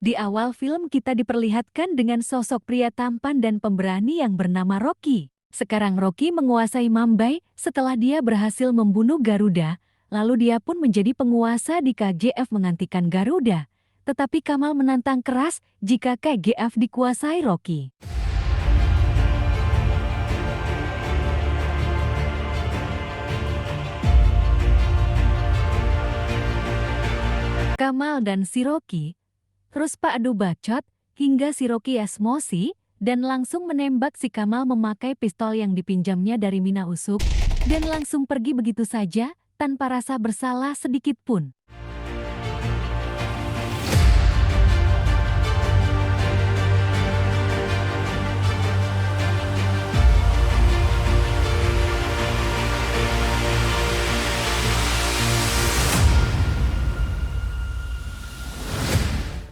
Di awal film kita diperlihatkan dengan sosok pria tampan dan pemberani yang bernama Rocky. Sekarang Rocky menguasai Mumbai setelah dia berhasil membunuh Garuda, lalu dia pun menjadi penguasa di KGF menggantikan Garuda. Tetapi Kamal menantang keras jika KGF dikuasai Rocky. Kamal dan si Rocky terus adu bacot hingga si Rocky emosi dan langsung menembak si Kamal memakai pistol yang dipinjamnya dari Mina Usuk dan langsung pergi begitu saja tanpa rasa bersalah sedikit pun.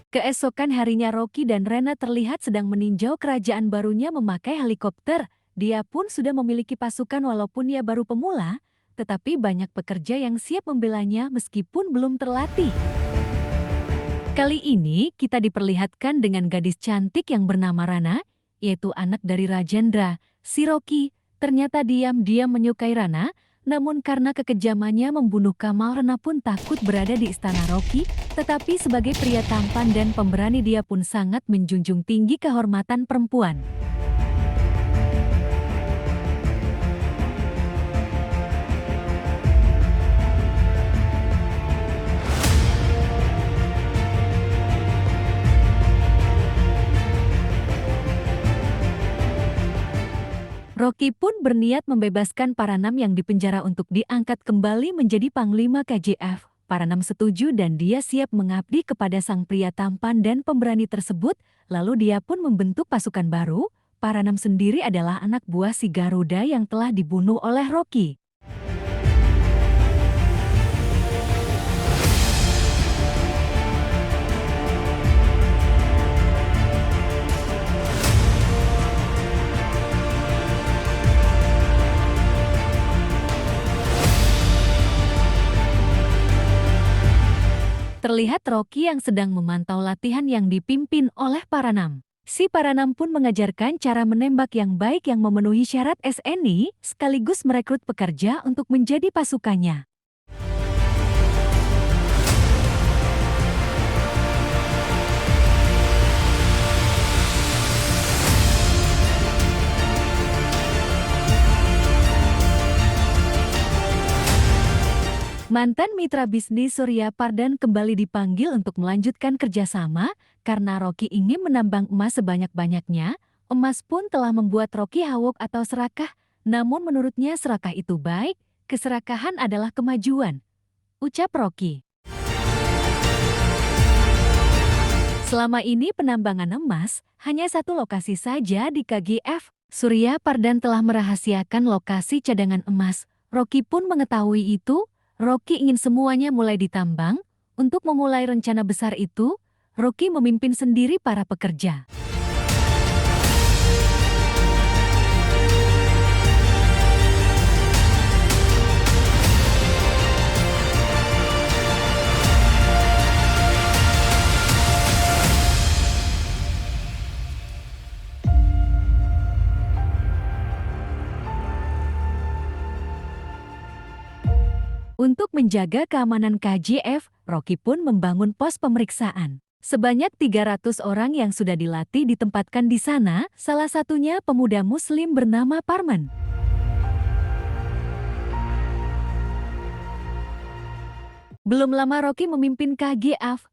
Keesokan harinya Rocky dan Rena terlihat sedang meninjau kerajaan barunya memakai helikopter. Dia pun sudah memiliki pasukan walaupun ia baru pemula, tetapi banyak pekerja yang siap membelanya meskipun belum terlatih. Kali ini kita diperlihatkan dengan gadis cantik yang bernama Rana, yaitu anak dari Rajendra. Si Rocky ternyata diam-diam menyukai Rana, namun karena kekejamannya membunuh Kamal, Rana pun takut berada di istana Rocky. Tetapi sebagai pria tampan dan pemberani dia pun sangat menjunjung tinggi kehormatan perempuan. Rocky pun berniat membebaskan Paranam yang dipenjara untuk diangkat kembali menjadi Panglima KGF. Paranam setuju dan dia siap mengabdi kepada sang pria tampan dan pemberani tersebut, lalu dia pun membentuk pasukan baru. Paranam sendiri adalah anak buah si Garuda yang telah dibunuh oleh Rocky. Terlihat Rocky yang sedang memantau latihan yang dipimpin oleh Paranam. Si Paranam pun mengajarkan cara menembak yang baik yang memenuhi syarat SNI, sekaligus merekrut pekerja untuk menjadi pasukannya. Mantan mitra bisnis Surya Pardhan kembali dipanggil untuk melanjutkan kerjasama karena Rocky ingin menambang emas sebanyak-banyaknya. Emas pun telah membuat Rocky hawuk atau serakah, namun menurutnya serakah itu baik, keserakahan adalah kemajuan, ucap Rocky. Selama ini penambangan emas hanya satu lokasi saja di KGF. Surya Pardhan telah merahasiakan lokasi cadangan emas. Rocky pun mengetahui itu. Rocky ingin semuanya mulai ditambang. Untuk memulai rencana besar itu, Rocky memimpin sendiri para pekerja. Untuk menjaga keamanan KGF, Rocky pun membangun pos pemeriksaan. Sebanyak 300 orang yang sudah dilatih ditempatkan di sana, salah satunya pemuda Muslim bernama Parman. Belum lama Rocky memimpin KGF.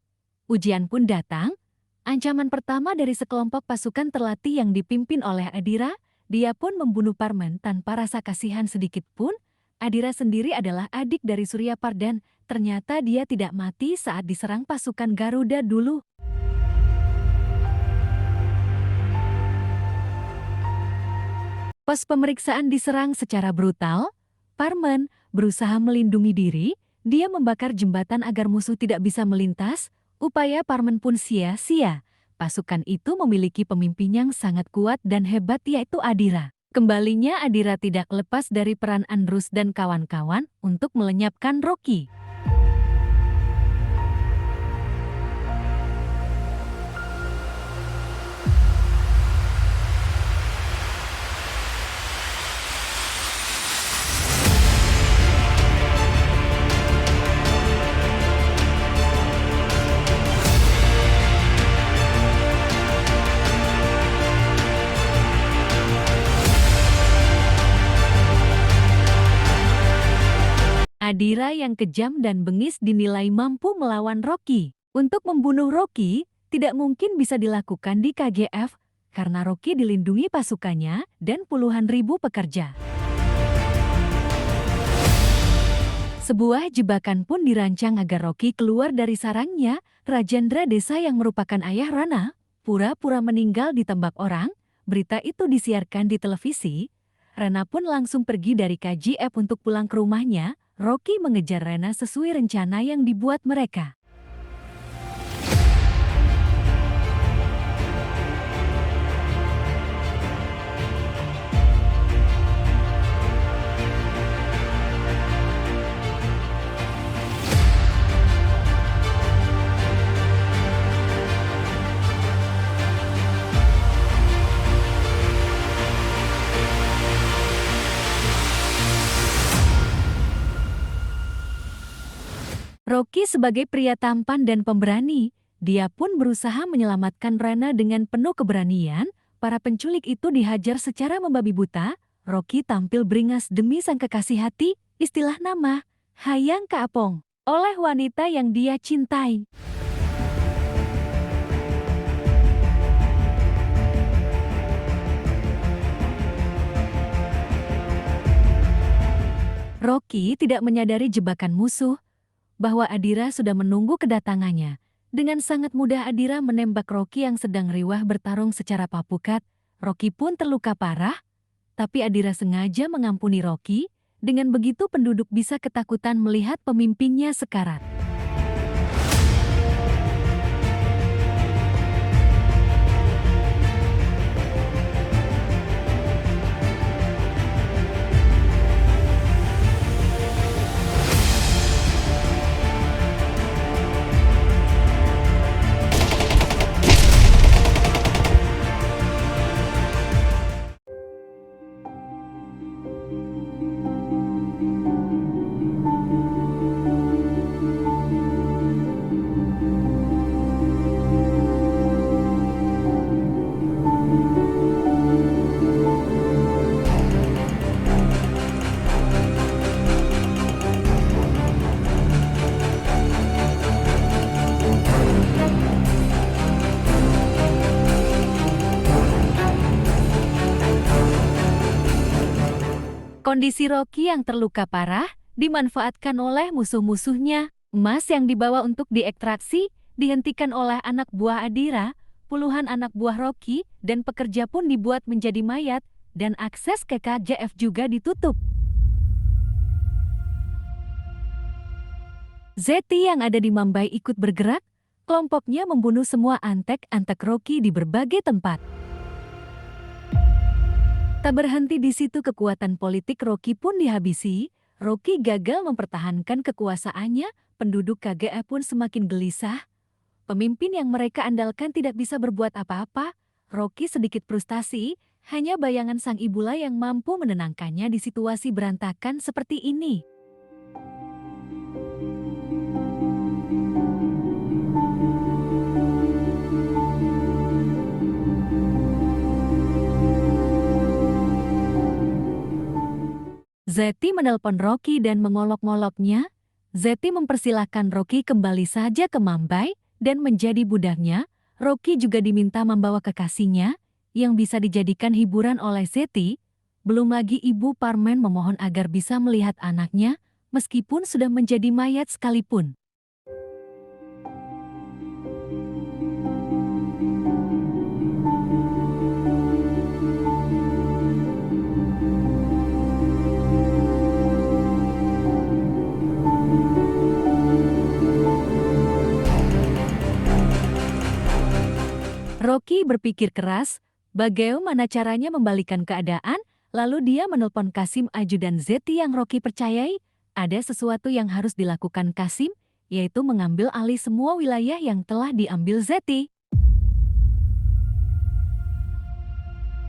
Ujian pun datang. Ancaman pertama dari sekelompok pasukan terlatih yang dipimpin oleh Adira, dia pun membunuh Parman tanpa rasa kasihan sedikit pun. Adira sendiri adalah adik dari Surya Pardhan. Ternyata dia tidak mati saat diserang pasukan Garuda dulu. Pos pemeriksaan diserang secara brutal. Parman berusaha melindungi diri. Dia membakar jembatan agar musuh tidak bisa melintas. Upaya Parman pun sia-sia. Pasukan itu memiliki pemimpin yang sangat kuat dan hebat, yaitu Adira. Kembalinya Adira tidak lepas dari peran Andrus dan kawan-kawan untuk melenyapkan Rocky. Adira yang kejam dan bengis dinilai mampu melawan Rocky. Untuk membunuh Rocky, tidak mungkin bisa dilakukan di KGF karena Rocky dilindungi pasukannya dan puluhan ribu pekerja. Sebuah jebakan pun dirancang agar Rocky keluar dari sarangnya. Rajendra Desa yang merupakan ayah Rana, pura-pura meninggal ditembak orang. Berita itu disiarkan di televisi. Rana pun langsung pergi dari KGF untuk pulang ke rumahnya. Rocky mengejar Rana sesuai rencana yang dibuat mereka. Rocky sebagai pria tampan dan pemberani, dia pun berusaha menyelamatkan Rana dengan penuh keberanian. Para penculik itu dihajar secara membabi buta. Rocky tampil beringas demi sang kekasih hati, istilah nama, Hayang Kaapong, oleh wanita yang dia cintai. Rocky tidak menyadari jebakan musuh, bahwa Adira sudah menunggu kedatangannya. Dengan sangat mudah Adira menembak Rocky yang sedang riwah bertarung secara papukat. Rocky pun terluka parah, tapi Adira sengaja mengampuni Rocky. Dengan begitu penduduk bisa ketakutan melihat pemimpinnya sekarat. Kondisi Rocky yang terluka parah dimanfaatkan oleh musuh-musuhnya. Emas yang dibawa untuk diekstraksi dihentikan oleh anak buah Adira. Puluhan anak buah Rocky dan pekerja pun dibuat menjadi mayat dan akses ke KGF juga ditutup. Zeti yang ada di Mumbai ikut bergerak. Kelompoknya membunuh semua antek-antek Rocky di berbagai tempat. Tak berhenti di situ, kekuatan politik Rocky pun dihabisi. Rocky gagal mempertahankan kekuasaannya, penduduk KGF pun semakin gelisah. Pemimpin yang mereka andalkan tidak bisa berbuat apa-apa. Rocky sedikit frustasi, hanya bayangan sang ibulah yang mampu menenangkannya di situasi berantakan seperti ini. Zeti menelpon Rocky dan mengolok-ngoloknya. Zeti mempersilahkan Rocky kembali saja ke Mumbai dan menjadi budaknya. Rocky juga diminta membawa kekasihnya yang bisa dijadikan hiburan oleh Zeti. Belum lagi ibu Parmen memohon agar bisa melihat anaknya meskipun sudah menjadi mayat sekalipun. Rocky berpikir keras, bagaimana caranya membalikan keadaan, lalu dia menelpon Kasim, ajudan Zeti yang Rocky percayai. Ada sesuatu yang harus dilakukan Kasim, yaitu mengambil alih semua wilayah yang telah diambil Zeti.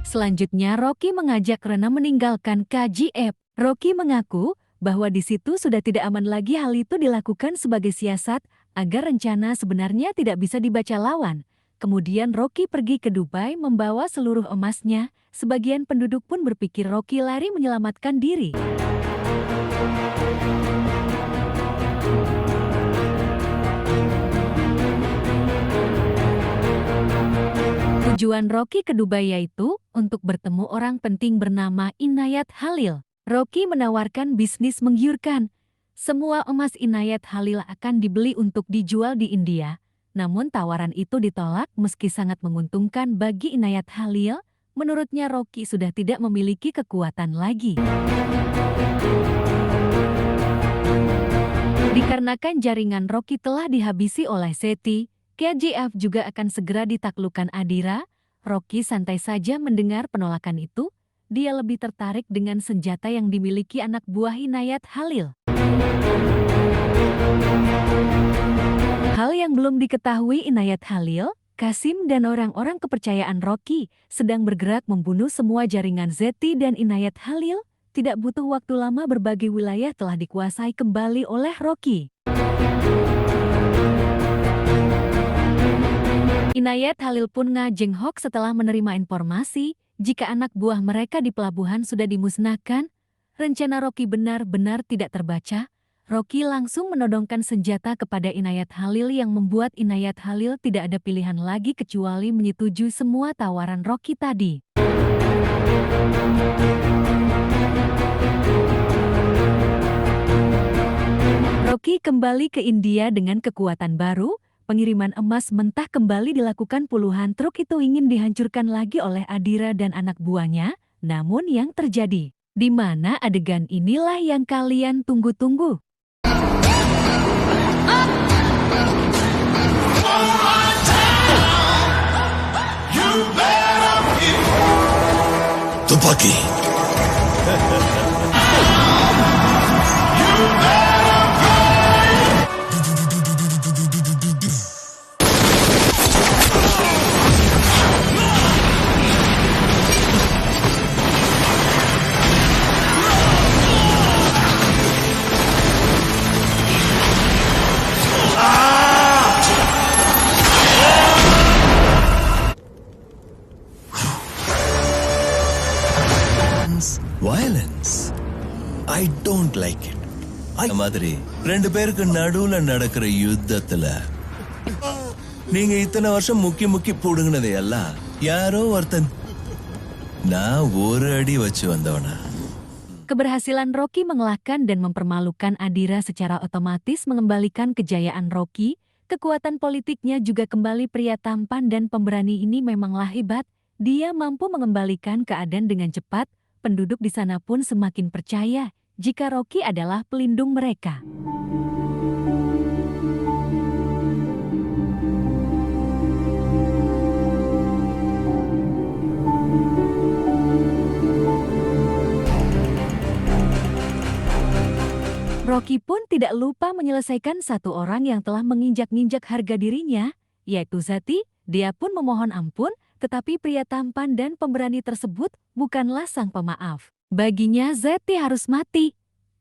Selanjutnya Rocky mengajak Rana meninggalkan KGF. Rocky mengaku bahwa di situ sudah tidak aman lagi. Hal itu dilakukan sebagai siasat agar rencana sebenarnya tidak bisa dibaca lawan. Kemudian Rocky pergi ke Dubai membawa seluruh emasnya. Sebagian penduduk pun berpikir Rocky lari menyelamatkan diri. Tujuan Rocky ke Dubai yaitu untuk bertemu orang penting bernama Inayat Halil. Rocky menawarkan bisnis menggiurkan. Semua emas Inayat Halil akan dibeli untuk dijual di India. Namun tawaran itu ditolak meski sangat menguntungkan bagi Inayat Halil. Menurutnya Rocky sudah tidak memiliki kekuatan lagi. Dikarenakan jaringan Rocky telah dihabisi oleh Seti, KGF juga akan segera ditaklukkan Adira. Rocky santai saja mendengar penolakan itu. Dia lebih tertarik dengan senjata yang dimiliki anak buah Inayat Halil. Hal yang belum diketahui Inayat Halil, Kasim dan orang-orang kepercayaan Rocky sedang bergerak membunuh semua jaringan Zeti dan Inayat Halil. Tidak butuh waktu lama berbagai wilayah telah dikuasai kembali oleh Rocky. Inayat Halil pun ngajenghok setelah menerima informasi jika anak buah mereka di pelabuhan sudah dimusnahkan. Rencana Rocky benar-benar tidak terbaca. Rocky langsung menodongkan senjata kepada Inayat Halil yang membuat Inayat Halil tidak ada pilihan lagi kecuali menyetujui semua tawaran Rocky tadi. Rocky kembali ke India dengan kekuatan baru. Pengiriman emas mentah kembali dilakukan, puluhan truk itu ingin dihancurkan lagi oleh Adira dan anak buahnya. Namun yang terjadi, di mana adegan inilah yang kalian tunggu-tunggu. Tupaki. Violence. I don't like it. மாதிரி ரெண்டு பேருக்கு நடுவுல நடக்கிற யுத்தத்துல நீங்க இத்தனை வருஷம் முக்கி போடுங்கனதே எல்லாம் யாரோ ஒருத்தன் நான் ஒரு அடி வச்சு வந்தவனா. Keberhasilan Rocky mengalahkan dan mempermalukan Adira secara otomatis mengembalikan kejayaan Rocky. Kekuatan politiknya juga kembali. Pria tampan dan pemberani ini memanglah hebat. Dia mampu mengembalikan keadaan dengan cepat. Penduduk di sana pun semakin percaya jika Rocky adalah pelindung mereka. Rocky pun tidak lupa menyelesaikan satu orang yang telah menginjak-injak harga dirinya, yaitu Zati. Dia pun memohon ampun, tetapi pria tampan dan pemberani tersebut bukanlah sang pemaaf. Baginya Zati harus mati.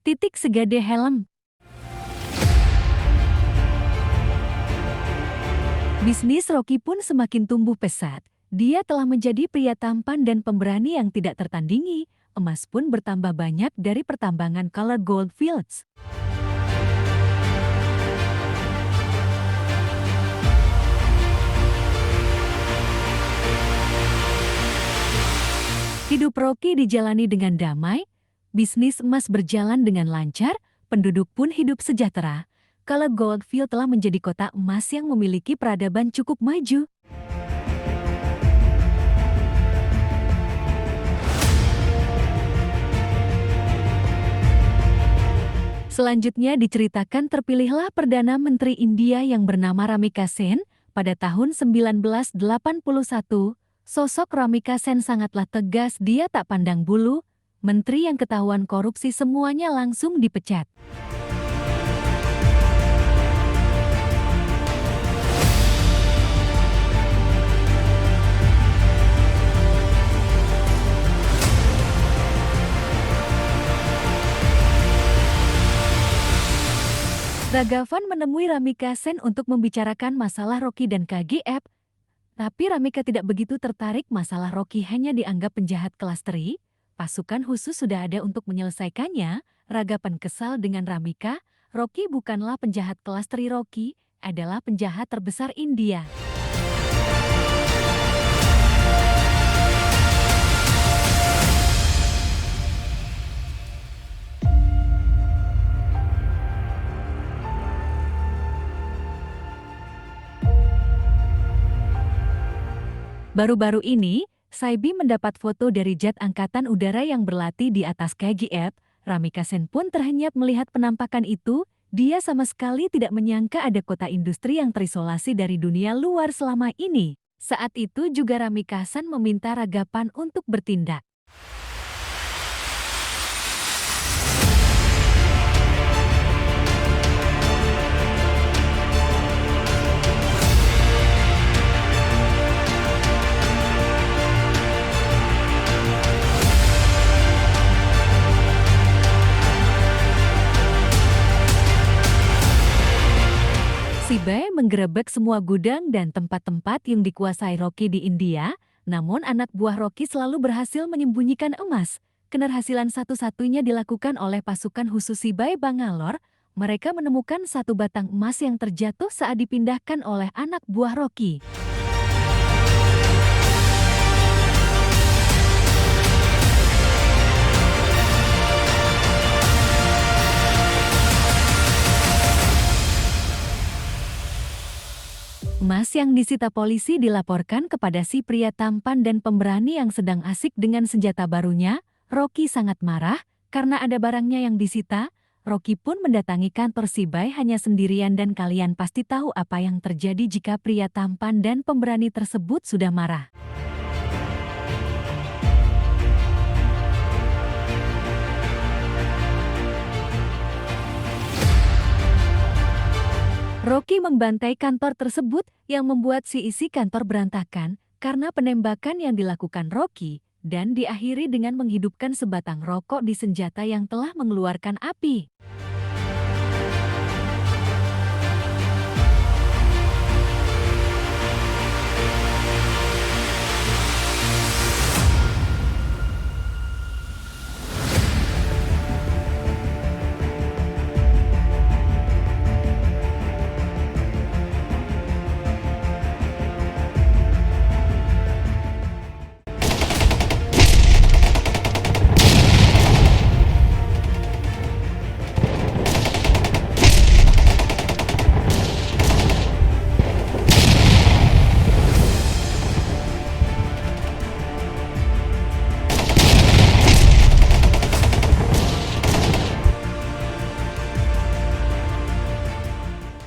Titik segede helm. Bisnis Rocky pun semakin tumbuh pesat. Dia telah menjadi pria tampan dan pemberani yang tidak tertandingi. Emas pun bertambah banyak dari pertambangan Color Gold Fields. Hidup Rocky dijalani dengan damai, bisnis emas berjalan dengan lancar, penduduk pun hidup sejahtera. Color Goldfield telah menjadi kota emas yang memiliki peradaban cukup maju. Selanjutnya diceritakan terpilihlah Perdana Menteri India yang bernama Ramika Sen pada tahun 1981. Sosok Ramika Sen sangatlah tegas, dia tak pandang bulu. Menteri yang ketahuan korupsi semuanya langsung dipecat. Ragavan menemui Ramika Sen untuk membicarakan masalah Rocky dan KGF. Tapi Ramika tidak begitu tertarik, masalah Rocky hanya dianggap penjahat kelas teri. Pasukan khusus sudah ada untuk menyelesaikannya. Ragavan kesal dengan Ramika. Rocky bukanlah penjahat kelas teri, Rocky adalah penjahat terbesar India. Baru-baru ini, Saibi mendapat foto dari jet angkatan udara yang berlatih di atas KGF. Ramika Sen pun terhenyap melihat penampakan itu. Dia sama sekali tidak menyangka ada kota industri yang terisolasi dari dunia luar selama ini. Saat itu juga Ramika Sen meminta Ragapan untuk bertindak. Sibai menggerebek semua gudang dan tempat-tempat yang dikuasai Rocky di India, namun anak buah Rocky selalu berhasil menyembunyikan emas. Keberhasilan satu-satunya dilakukan oleh pasukan khusus Sibai Bangalore. Mereka menemukan satu batang emas yang terjatuh saat dipindahkan oleh anak buah Rocky. Emas yang disita polisi dilaporkan kepada si pria tampan dan pemberani yang sedang asik dengan senjata barunya. Rocky sangat marah karena ada barangnya yang disita. Rocky pun mendatangi kantor Sibai hanya sendirian dan kalian pasti tahu apa yang terjadi jika pria tampan dan pemberani tersebut sudah marah. Rocky membantai kantor tersebut yang membuat si isi kantor berantakan karena penembakan yang dilakukan Rocky dan diakhiri dengan menghidupkan sebatang rokok di senjata yang telah mengeluarkan api.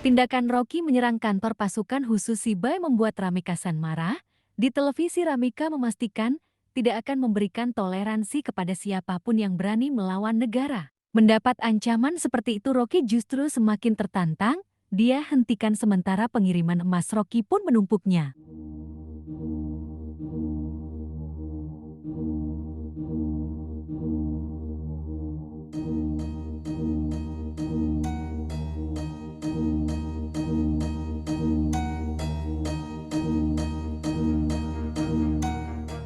Tindakan Rocky menyerang kantor pasukan khusus Sibai membuat Ramika Sen marah. Di televisi Ramika memastikan tidak akan memberikan toleransi kepada siapapun yang berani melawan negara. Mendapat ancaman seperti itu Rocky justru semakin tertantang. Dia hentikan sementara pengiriman emas Rocky pun menumpuknya.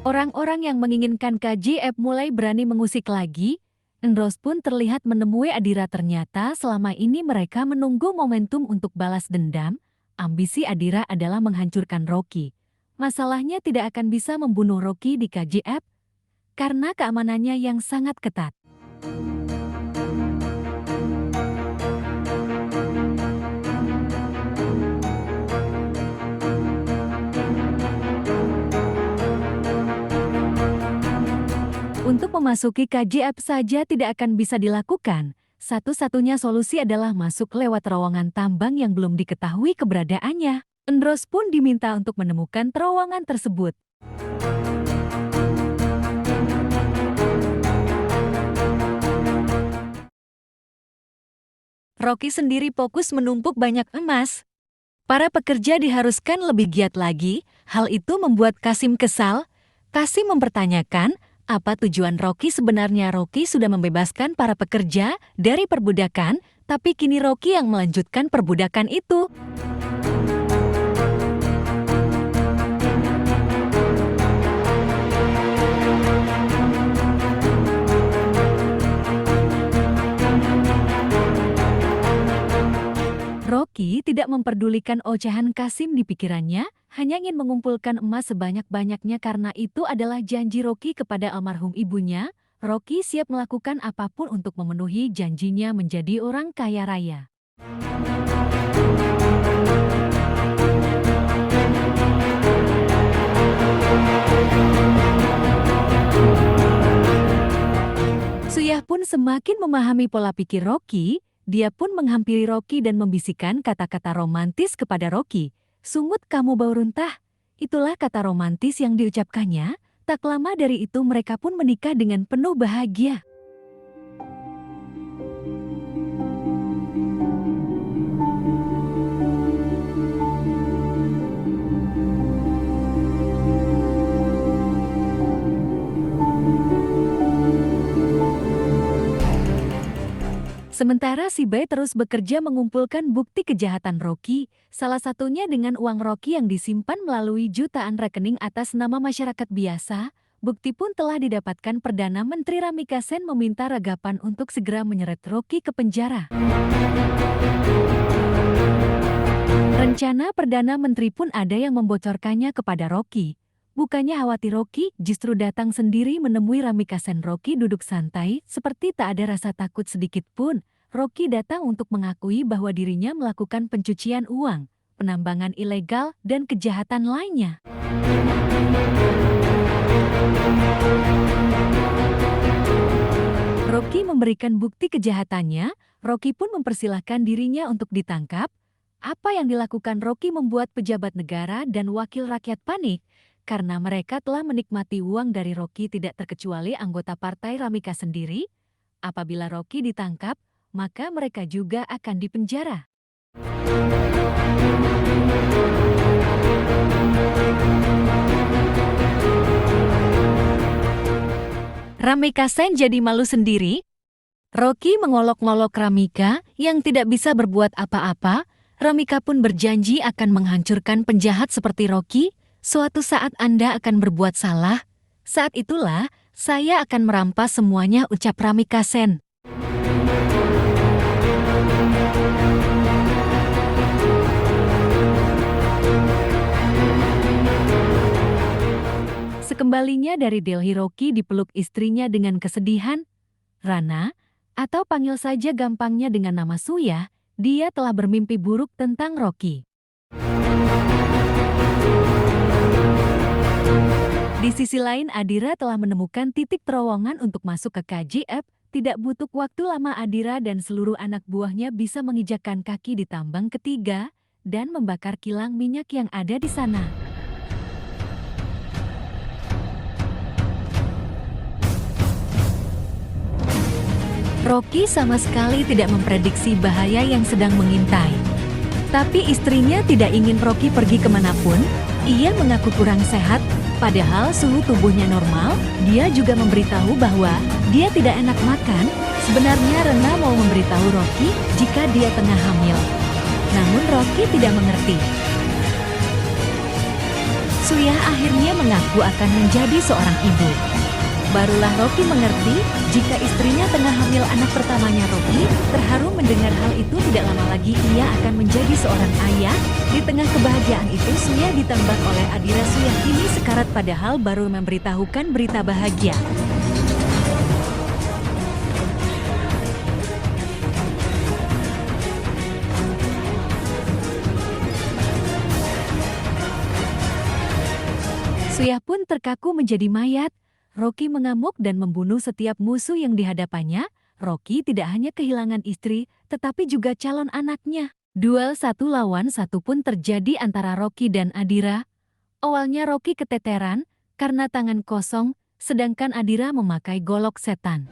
Orang-orang yang menginginkan KGF mulai berani mengusik lagi. Endros pun terlihat menemui Adira. Ternyata selama ini mereka menunggu momentum untuk balas dendam. Ambisi Adira adalah menghancurkan Rocky. Masalahnya tidak akan bisa membunuh Rocky di KGF karena keamanannya yang sangat ketat. Untuk memasuki KGF saja tidak akan bisa dilakukan. Satu-satunya solusi adalah masuk lewat terowongan tambang yang belum diketahui keberadaannya. Endros pun diminta untuk menemukan terowongan tersebut. Rocky sendiri fokus menumpuk banyak emas. Para pekerja diharuskan lebih giat lagi. Hal itu membuat Kasim kesal. Kasim mempertanyakan, apa tujuan Rocky sebenarnya? Rocky sudah membebaskan para pekerja dari perbudakan, tapi kini Rocky yang melanjutkan perbudakan itu. Rocky tidak memperdulikan ocehan Kasim di pikirannya, hanya ingin mengumpulkan emas sebanyak-banyaknya karena itu adalah janji Rocky kepada almarhum ibunya. Rocky siap melakukan apapun untuk memenuhi janjinya menjadi orang kaya raya. semakin memahami pola pikir Rocky, dia pun menghampiri Rocky dan membisikkan kata-kata romantis kepada Rocky. "Sungut kamu bau runtah." Itulah kata romantis yang diucapkannya. Tak lama dari itu mereka pun menikah dengan penuh bahagia. Sementara si Bay terus bekerja mengumpulkan bukti kejahatan Rocky, salah satunya dengan uang Rocky yang disimpan melalui jutaan rekening atas nama masyarakat biasa. Bukti pun telah didapatkan. Perdana Menteri Ramikasen meminta Ragapan untuk segera menyeret Rocky ke penjara. Rencana Perdana Menteri pun ada yang membocorkannya kepada Rocky. Bukannya khawatir Rocky, justru datang sendiri menemui Ramikasen. Rocky duduk santai, seperti tak ada rasa takut sedikit pun. Rocky datang untuk mengakui bahwa dirinya melakukan pencucian uang, penambangan ilegal, dan kejahatan lainnya. Rocky memberikan bukti kejahatannya. Rocky pun mempersilahkan dirinya untuk ditangkap. Apa yang dilakukan Rocky membuat pejabat negara dan wakil rakyat panik, karena mereka telah menikmati uang dari Rocky, tidak terkecuali anggota partai Ramika sendiri. Apabila Rocky ditangkap, maka mereka juga akan dipenjara. Ramikasen jadi malu sendiri. Rocky mengolok-ngolok Ramika yang tidak bisa berbuat apa-apa. Ramika pun berjanji akan menghancurkan penjahat seperti Rocky. "Suatu saat Anda akan berbuat salah. Saat itulah saya akan merampas semuanya," ucap Ramikasen. Sekembalinya dari Delhi, Rocky dipeluk istrinya dengan kesedihan. Rana, atau panggil saja gampangnya dengan nama Suya, dia telah bermimpi buruk tentang Rocky. Di sisi lain, Adira telah menemukan titik terowongan untuk masuk ke KJF. Tidak butuh waktu lama, Adira dan seluruh anak buahnya bisa menginjakkan kaki di tambang ketiga dan membakar kilang minyak yang ada di sana. Rocky sama sekali tidak memprediksi bahaya yang sedang mengintai. Tapi istrinya tidak ingin Rocky pergi kemanapun. Ia mengaku kurang sehat, padahal suhu tubuhnya normal. Dia juga memberitahu bahwa dia tidak enak makan. Sebenarnya Rena mau memberitahu Rocky jika dia tengah hamil. Namun Rocky tidak mengerti. Suya akhirnya mengaku akan menjadi seorang ibu. Barulah Rocky mengerti jika istrinya tengah hamil anak pertamanya Rocky. Terharu mendengar hal itu. Tidak lama lagi ia akan menjadi seorang ayah. Di tengah kebahagiaan itu, Suya ditembak oleh Adira. Suya kini sekarat padahal baru memberitahukan berita bahagia. Suya pun terkaku menjadi mayat. Rocky mengamuk dan membunuh setiap musuh yang dihadapannya. Rocky tidak hanya kehilangan istri, tetapi juga calon anaknya. Duel 1 lawan 1 pun terjadi antara Rocky dan Adira. Awalnya Rocky keteteran karena tangan kosong, sedangkan Adira memakai golok setan.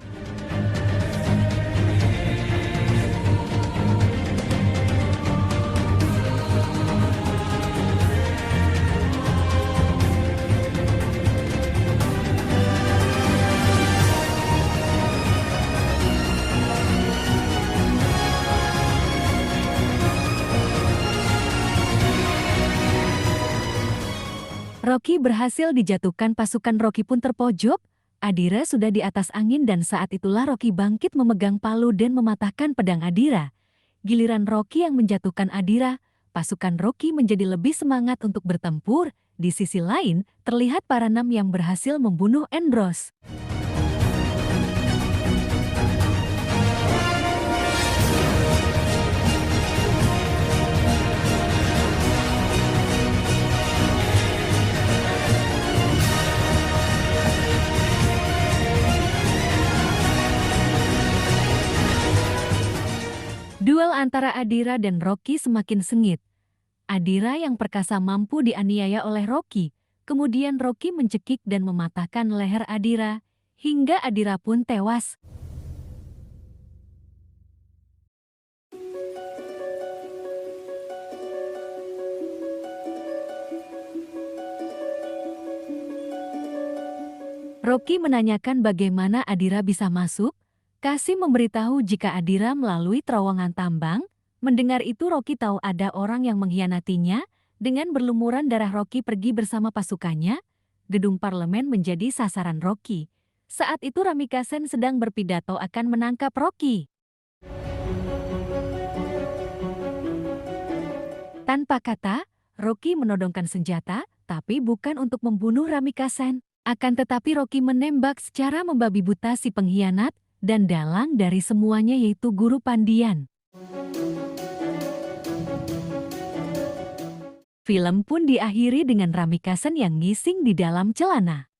Rocky berhasil dijatuhkan, pasukan Rocky pun terpojok. Adira sudah di atas angin dan saat itulah Rocky bangkit memegang palu dan mematahkan pedang Adira. Giliran Rocky yang menjatuhkan Adira, pasukan Rocky menjadi lebih semangat untuk bertempur. Di sisi lain, terlihat Paranam yang berhasil membunuh Andros. antara Adira dan Rocky semakin sengit. Adira yang perkasa mampu dianiaya oleh Rocky. Kemudian Rocky mencekik dan mematahkan leher Adira, hingga Adira pun tewas. Rocky menanyakan bagaimana Adira bisa masuk. Kasim memberitahu jika Adira melalui terowongan tambang. Mendengar itu Rocky tahu ada orang yang mengkhianatinya. Dengan berlumuran darah Rocky pergi bersama pasukannya. Gedung parlemen menjadi sasaran Rocky. Saat itu Ramikasen sedang berpidato akan menangkap Rocky. Tanpa kata, Rocky menodongkan senjata, tapi bukan untuk membunuh Ramikasen. Akan tetapi Rocky menembak secara membabi buta si pengkhianat dan dalang dari semuanya yaitu Guru Pandian. Film pun diakhiri dengan Ramikasen yang ngising di dalam celana.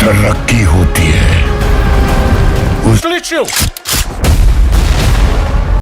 तरक्की होती है Glitch you!